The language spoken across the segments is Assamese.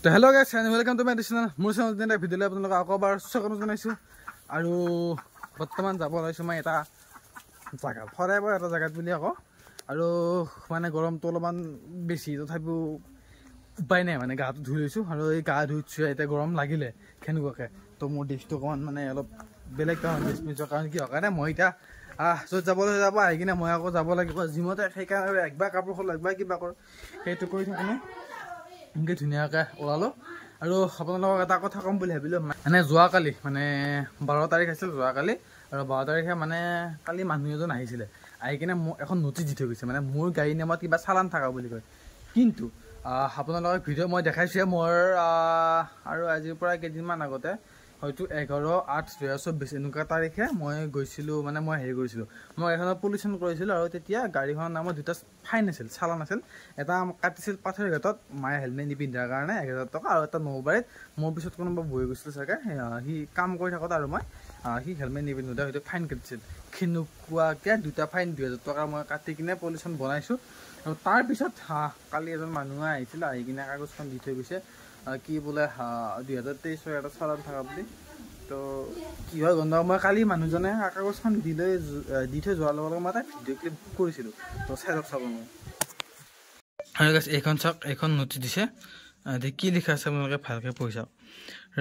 তো হেল্ল' গাইছ and welcome to my channel মোৰ চেনেলত এটা ভিডিঅ'লৈ আপোনালোকক আকৌ এবাৰ স্বাগতম জনাইছোঁ আৰু বৰ্তমান যাব ওলাইছোঁ মই এটা জেগাত সদায় বাৰু এটা জেগাত বুলি আকৌ আৰু মানে গৰমটো অলপমান বেছি তথাপিও উপায় নাই মানে গাটো ধুই লৈছোঁ আৰু এই গা ধুইছোঁ এতিয়া গৰম লাগিলে কেনেকুৱাকৈ তো মোৰ ড্ৰেছটো অকণমান মানে অলপ বেলেগ ধৰণৰ ড্ৰেছ পিন্ধিছোঁ কাৰণ কি কাৰণে মই এতিয়া য'ত যাবলৈ যাব আহি কিনে মই আকৌ যাব লাগিব জিমতে সেইকাৰণে একবাৰ কাপোৰ সলোঁ একবাৰ কিবা কৰোঁ সেইটো কৰি থাকোঁ এনেকৈ ধুনীয়াকৈ ওলালোঁ আৰু আপোনালোকক এটা কথা ক'ম বুলি ভাবিলোঁ মানে যোৱাকালি মানে 12 তাৰিখ আছিল যোৱাকালি আৰু 12 তাৰিখে মানে কালি মানুহ এজন আহিছিলে আহি কিনে মোক এখন ন'টিচ দি থৈ গৈছে মানে মোৰ গাড়ী নামত কিবা চালান থকা বুলি কয় কিন্তু আপোনালোকক ভিডিঅ' মই দেখাইছোঁহে মোৰ আৰু আজিৰ পৰা কেইদিনমান আগতে হয়তো 11/8/2024 এনেকুৱা তাৰিখে মই গৈছিলোঁ মানে মই হেৰি কৰিছিলোঁ মই এখনত পলিউশ্যন কৰিছিলোঁ আৰু তেতিয়া গাড়ীখনৰ নামত দুটা ফাইন আছিল চালান আছিল এটা কাটিছিল পাথৰঘাটত মায়ে হেলমেট নিপিন্ধাৰ কাৰণে 1000 টকা আৰু এটা নলবাৰীত মোৰ পিছত কোনোবা বহি গৈছিল চাগে সি কাম কৰি থাকোঁতে আৰু মই সি হেলমেট নিপিন্ধোঁতে হয়তো ফাইন কাটিছিল সেনেকুৱাকৈ দুটা ফাইন 2000 টকা মই কাটি কিনে পলিউশ্যন বনাইছোঁ আৰু তাৰপিছত কালি এজন মানুহে আহিছিল আহি কিনে কাগজখন দি থৈ গৈছে কি বোলে 2023 এটা চালান থকা বুলি তো কি হয় গম মই কালি মানুহজনে কাগজখন দি থৈ যোৱাৰ লগে লগে মই এটা ভিডিঅ' ক্লিপ কৰিছিলোঁ তো চাই চাব মই এইখন চাওক এইখন ন'টিচ দিছে কি লিখা আছে আপোনালোকে ভালকৈ পঢ়ি চাওক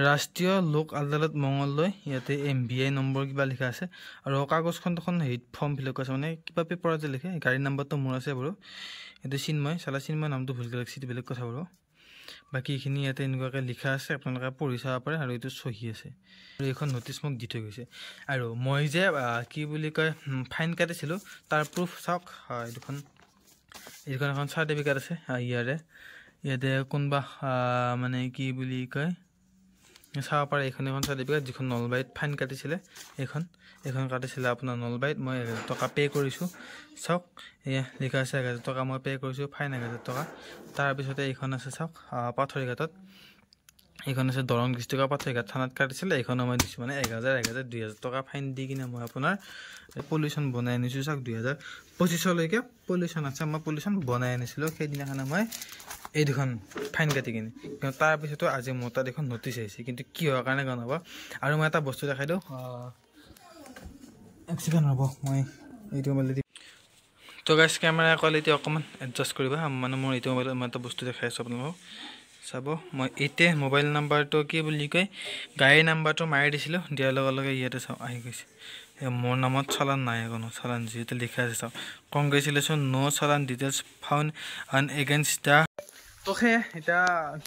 ৰাষ্ট্ৰীয় লোক আদালত মঙলদৈ ইয়াতে MVI নম্বৰ কিবা লিখা আছে আৰু কাগজখন এখন হেৰিত ফৰ্ম ফিল আপ কৰিছে মানে কিবা পেপাৰত যে লিখে গাড়ীৰ নাম্বাৰটো মোৰ আছে বাৰু এইটো চিন্ময় নামটো ভুলকৈ লিখিছে বেলেগ কথা বাৰু বাকী এইখিনি ইয়াতে এনেকুৱাকৈ লিখা আছে আপোনালোকে পঢ়ি চাব পাৰে আৰু এইটো চহী আছে আৰু এইখন ন'টিচ মোক দি থৈ গৈছে আৰু মই যে কি বুলি কয় ফাইন কাটিছিলোঁ তাৰ প্ৰুফ চাওক এইখন এখন চাৰ্টিফিকেট আছে ইয়াতে কোনোবা মানে কি বুলি কয় চাব পাৰে এইখন চাৰ্টিফিকেট যিখন নলবাৰীত ফাইন কাটিছিলে এইখন কাটিছিলে আপোনাৰ নলবাৰীত মই 1000 টকা পে' কৰিছোঁ চাওক এয়া লিখা আছে 1000 টকা মই পে' কৰিছোঁ ফাইন 1000 টকা তাৰপিছতে এইখন আছে চাওক পাথৰঘাটত এইখন আছে দৰং ডিষ্ট্ৰিক্টৰ পাথৰঘাট থানাত কাটিছিলে এইখনো মই দিছোঁ মানে 1000 2000 টকা ফাইন দি কিনে মই আপোনাৰ পলিউশ্যন বনাই আনিছোঁ চাওক 2025লৈকে পলিউশ্যন আছে মই পলিউশ্যন বনাই আনিছিলোঁ সেইদিনাখনে মই এই দুখন ফাইন কাটি কিনে কিন্তু তাৰপিছতো আজি মোৰ তাত এখন ন'টিচ আহিছে কিন্তু কি হোৱাৰ কাৰণে গম নাপাব আৰু মই এটা বস্তু দেখাই দিওঁ এক ছেকেণ্ড ৰ'ব মই এইটো মোবাইল দি তো গাইছ কেমেৰা কোৱালিটি অকণমান এডজাষ্ট কৰিবা মানে মোৰ এইটো মোবাইলত মই এটা বস্তু দেখাই আছোঁ আপোনালোকক চাব মই এতিয়া মোবাইল নাম্বাৰটো কি বুলি কয় গাড়ীৰ নাম্বাৰটো মাৰি দিছিলোঁ দিয়াৰ লগে লগে ইয়াতে চাওক আহি গৈছে মোৰ নামত চালান নাই কোনো চালান যিহেতু লিখা আছে চাওক congratulations no' challan details found against the তো সেয়ে এতিয়া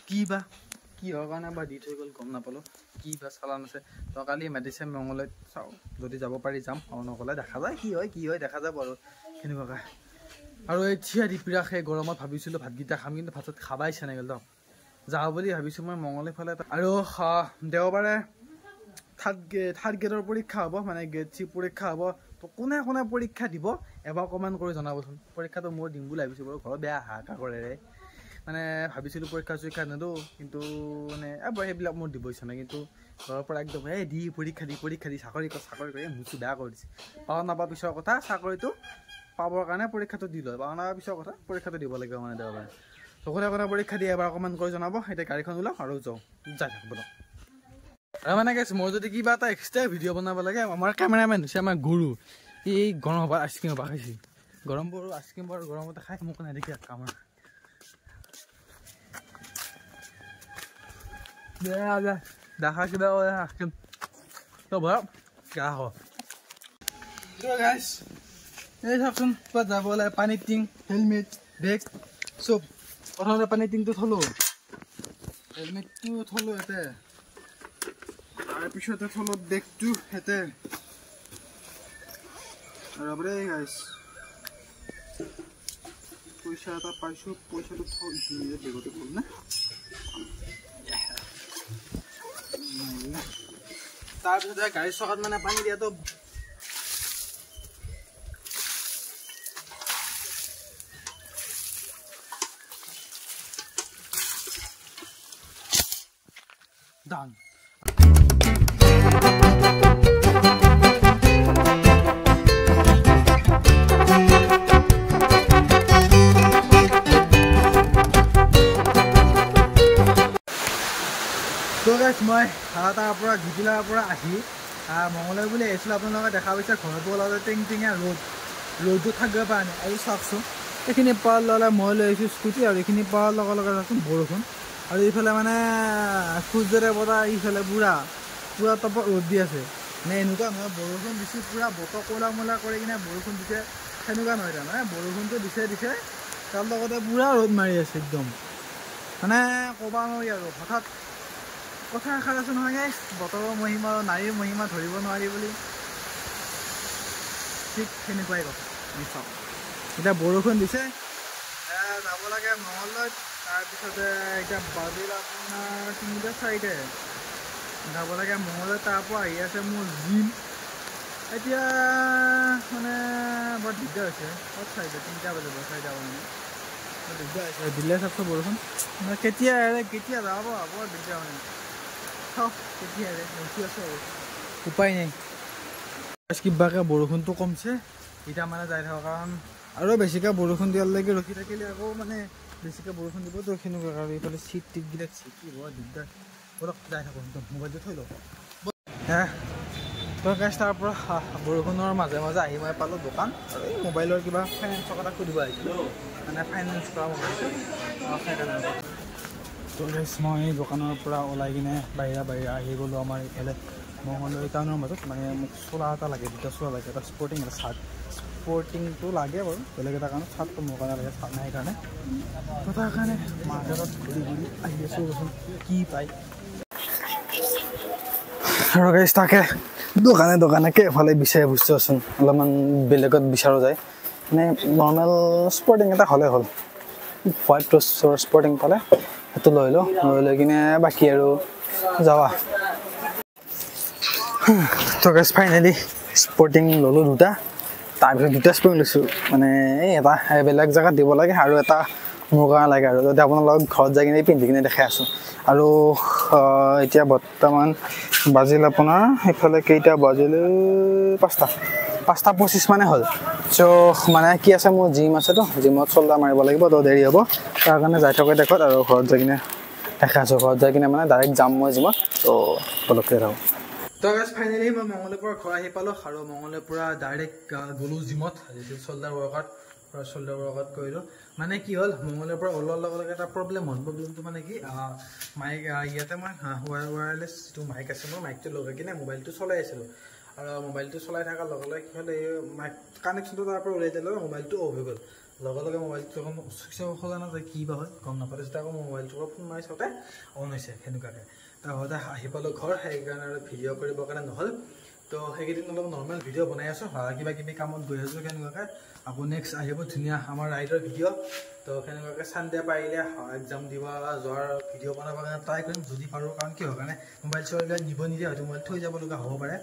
কি হোৱাৰ কাৰণে বা দি থৈ গ'ল গম নাপালোঁ কি বা চালান আছে তো কালি মেডিচিন মঙলদৈত চাওঁ যদি যাব পাৰি যাম আৰু নগ'লে দেখা যায় কি হয় দেখা যাব আৰু সেনেকুৱাকৈ আৰু এই থিয়া দিপিৰা সেই গৰমত ভাবিছিলোঁ ভাতকেইটা খাম কিন্তু ভাতত খাবাই ইচ্ছা নাগিল যাওঁ বুলি ভাবিছোঁ মই মঙলদৈ ফালে আৰু দেওবাৰে থাৰ্ড গ্ৰেডৰ পৰীক্ষা হ'ব মানে গ্ৰেড 3 পৰীক্ষা হ'ব তো কোনে পৰীক্ষা দিব এবাৰ কমেণ্ট কৰি জনাবচোন পৰীক্ষাটো মোৰ দিম বুলি ভাবিছোঁ বাৰু ঘৰত বেয়া হাহাকাৰ কৰে মানে ভাবিছিলোঁ পৰীক্ষা নিদিওঁ কিন্তু মানে সেইবিলাক মোৰ দিব ইচ্ছা নাই কিন্তু ঘৰৰ পৰা একদম দি পৰীক্ষা দি চাকৰি কৰি মুখটো বেয়া কৰি দিছে পাওঁ নাপাওঁ পিছৰ কথা চাকৰিটো পাবৰ কাৰণে পৰীক্ষাটো দি লয় পাওঁ নাপাওঁ পিছৰ কথা পৰীক্ষাটো দিব লাগিব মানে দেওবাৰে তো কোনে পৰীক্ষা দিয়ে এবাৰ কমেণ্ট কৰি জনাব এতিয়া গাড়ীখন ওলাওঁ আৰু যাই থাকোঁ বলক আৰু মানে কৈছোঁ মই যদি কিবা এটা এক্সট্ৰা ভিডিঅ' বনাব লাগে আমাৰ কেমেৰামেন হৈছে আমাৰ গুৰু এই গৰম হ'ব আইচক্ৰীম হ'ব খাইছে গৰমবোৰ আইচক্ৰীম বাৰু গৰমতে খাই মোক নেদেখি কামৰ দেখা কিবা আইচক্ৰীম তো বৰক গা হ'ব গাইছ এই চাওকচোন ক'ৰবাত যাব লাগে পানীৰ টিং হেলমেট বেগ চব প্ৰথমতে পানীৰ টিংটো থলোঁ হেলমেটটো থলোঁ ইয়াতে তাৰপিছতে থলোঁ বেগটো ইয়াতে ৰ'ব দেই গাইছ পইচা এটা পাইছোঁ পইচাটো বেগতে থ'লোঁ না তাৰপিছতে গাড়ীৰ চকাত মানে পানী দিয়াটো done. তো গাইছ মই তাৰ পৰা ঘিটিলাৰ পৰা আহি মঙলদৈ বুলি আহিছিলোঁ। আপোনালোকে দেখা পাইছে ঘৰটো ওলাওঁতে টিং টিঙীয়া ৰ'দটো থাকিব পৰা নাই। আৰু চাওকচোন এইখিনি পাৱাৰ ল'লে মই লৈ আহিছোঁ স্কুটি, আৰু এইখিনি পাৱাৰ লগে লগে চাওকচোন বৰষুণ, আৰু এইফালে মানে সূৰ্যৰে বতাহ, এইফালে পুৰা টপত ৰ'দ দি আছে। মানে এনেকুৱা নহয় বৰষুণ দিছে পুৰা বতৰ ক'লা মলা কৰি কিনে বৰষুণ দিছে, সেনেকুৱা নহয়। তাৰমানে বৰষুণটো দিছে তাৰ লগতে পুৰা ৰ'দ মাৰি আছে একদম, মানে ক'ব নোৱাৰি আৰু। হঠাৎ কথা এষাৰ আছে নহয় গাইছ, বতৰৰ মহিমা আৰু নাৰীৰ মহিমা ধৰিব নোৱাৰি বুলি, ঠিক সেনেকুৱাই কথা। আমি চাওঁ এতিয়া বৰষুণ দিছে, যাব লাগে মঙলদৈত। তাৰপিছতে এতিয়া বাজিল আপোনাৰ 3:04 যাব লাগে মঙলদৈত। তাৰ পৰা আহি আছে মোৰ জিম। এতিয়া মানে বৰ দিগদাৰ হৈছে, ক'ত 3টা বাজিব, 4টা মানে দিগদাৰ হৈছে। দিলে চাওকচোন বৰষুণ কেতিয়া এৰে কেতিয়া যাব, বৰ দিগদাৰ মানে। চাওক কেতিয়া এৰে ৰখি আছোঁ আৰু উপায় নাই। কিবাকৈ বৰষুণটো কমছে এতিয়া মানে যাই থাকক, কাৰণ আৰু বেছিকৈ বৰষুণ দিয়ালৈকে ৰখি থাকিলে আকৌ মানে বেছিকৈ বৰষুণ দিবতো সেনেকুৱা। আৰু এইফালে চিট টিটবিলাক চিকি বৰ দিগদাৰ। বলক যাই থাকোঁ, মোবাইলটো থৈ লওঁ। তো গাইছ তাৰ পৰা বৰষুণৰ মাজে মাজে আহি মই পালোঁ দোকান, আৰু এই মোবাইলৰ কিবা ফাইনেন্সৰ কথা সুধিব আহিছিলোঁ, মানে ফাইনেন্স কৰা মোবাইলটো সেইকাৰণে। তো গাইছ মই দোকানৰ পৰা ওলাই কিনে বাহিৰা আহি গ'লোঁ আমাৰ এইফালে মঙলদৈ টাউনৰ মাজত। মানে মোক চোলা এটা লাগে, 2টা চোলা লাগে, এটা স্পৰ্টিং এটা চাৰ্ট। স্পৰ্টিংটো লাগে বাৰু বেলেগ এটা কাৰণত, চাৰ্টটো মোৰ কাৰণে লাগে, চাৰ্ট নাই সেইকাৰণে। তো তাৰ কাৰণে মাৰ্কেটত ঘূৰি আহি আছোঁ, কি পায়। আৰু গাইছ তাকে দোকানে এফালে বিচাৰি বুজিছোঁ আছোন, অলপমান বেলেগত বিচাৰোঁ যায়। মানে নৰ্মেল স্পৰ্টিং এটা হ'লে হ'ল, হোৱাইট টচৰ স্পৰ্টিং পালে সেইটো লৈ লৈ কিনে বাকী আৰু যাৱা। তো গাইছ ফাইনেলি স্পৰ্টিং ল'লোঁ 2টা। তাৰপিছত 2টা স্পৰ্টিং লৈছোঁ, মানে এই এটা বেলেগ জেগাত দিব লাগে আৰু এটা মোৰ কাৰণে লাগে। আৰু যদি আপোনালোকক ঘৰত যাই কিনে পিন্ধি কিনে দেখাই আছোঁ। আৰু এতিয়া বৰ্তমান বাজিল আপোনাৰ সেইফালে কেইটা বাজিলে 5টা 25 মানে হ'ল। চ' মানে কি আছে, মোৰ জিম আছেতো, জিমত চল্ডাৰ মাৰিব লাগিব, তো দেৰি হ'ব। তাৰ কাৰণে যাই থকা দেখত আৰু ঘৰত যাই কিনে দেখাই আছোঁ। ঘৰত যাই কিনে মানে ডাইৰেক্ট যাম মই জিমত, তো পলককৈ যাওঁ। তো গাইছ ফাইনেলি মই মঙলদৈৰ পৰা ঘৰ আহি পালোঁ, আৰু মঙলদৈৰ পৰা ডাইৰেক্ট গ'লোঁ জিমত। যিটো চল্ডাৰ ৱৰ্কআউট কৰিলোঁ। মানে কি হ'ল, মঙলদৈৰ পৰা ওলোৱাৰ লগে লগে এটা প্ৰব্লেম হ'ল। প্ৰব্লেমটো মানে কি, মাইক ইয়াতে মই ৱায়াৰলেছ যিটো মাইক আছে, মই মাইকটো লগাই কিনে মোবাইলটো চলাই আছিলোঁ। আৰু মোবাইলটো চলাই থকাৰ লগে লগে কি হ'ল, এই মাইক কানেকশ্যনটো তাৰ পৰা উলিয়াই দিলোঁ, মোবাইলটো অফ হৈ গ'ল। লগে লগে মোবাইলটো খোলা নাযায়, কি বা হয় গম নাপালোঁ। যেতিয়া আকৌ মোবাইলটোৰ পৰা ফোন মাৰি চাওঁতে অন হৈছে সেনেকুৱাকৈ। তাৰপৰা আহি পালোঁ ঘৰ, সেইকাৰণে আৰু ভিডিঅ' কৰিবৰ কাৰণে নহ'ল। তো সেইকেইদিন অলপ নৰ্মেল ভিডিঅ' বনাই আছোঁ, কিবা কিবি কামত গৈ আছোঁ সেনেকুৱাকৈ। আকৌ নেক্সট আহিব ধুনীয়া আমাৰ ৰাইডৰ ভিডিঅ'। তো সেনেকুৱাকৈ ছানডে পাৰিলে এক্সাম দিব যোৱাৰ ভিডিঅ' বনাবৰ কাৰণে ট্ৰাই কৰিম যদি পাৰোঁ। কাৰণ কিহৰ কাৰণে মোবাইল চোবাইল নিব নিদিয়ে, হয়তো মোবাইল থৈ যাব লগা হ'ব পাৰে।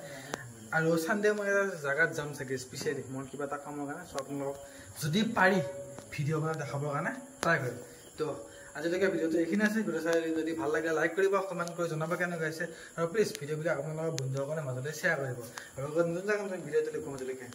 আৰু ছানডে মই এটা জেগাত যাম চাগে স্পেচিয়েলি, মই কিবা এটা কামৰ কাৰণে। চ' আপোনালোকক যদি পাৰি ভিডিঅ' বনাই দেখাবৰ কাৰণে ট্ৰাই কৰিম। তো আজিলৈকে ভিডিঅ'টো এইখিনি আছে। ভিডিঅ' চাই যদি ভাল লাগে লাইক কৰিব, কমেণ্ট কৰি জনাব কেনেকুৱা হৈছে, আৰু প্লিজ ভিডিঅ'বিলাক আপোনালোকৰ বন্ধুসকলৰ মাজতে শ্বেয়াৰ কৰিব। আৰু নতুন ভিডিঅ'টো দেখোঁ আজিলৈকে।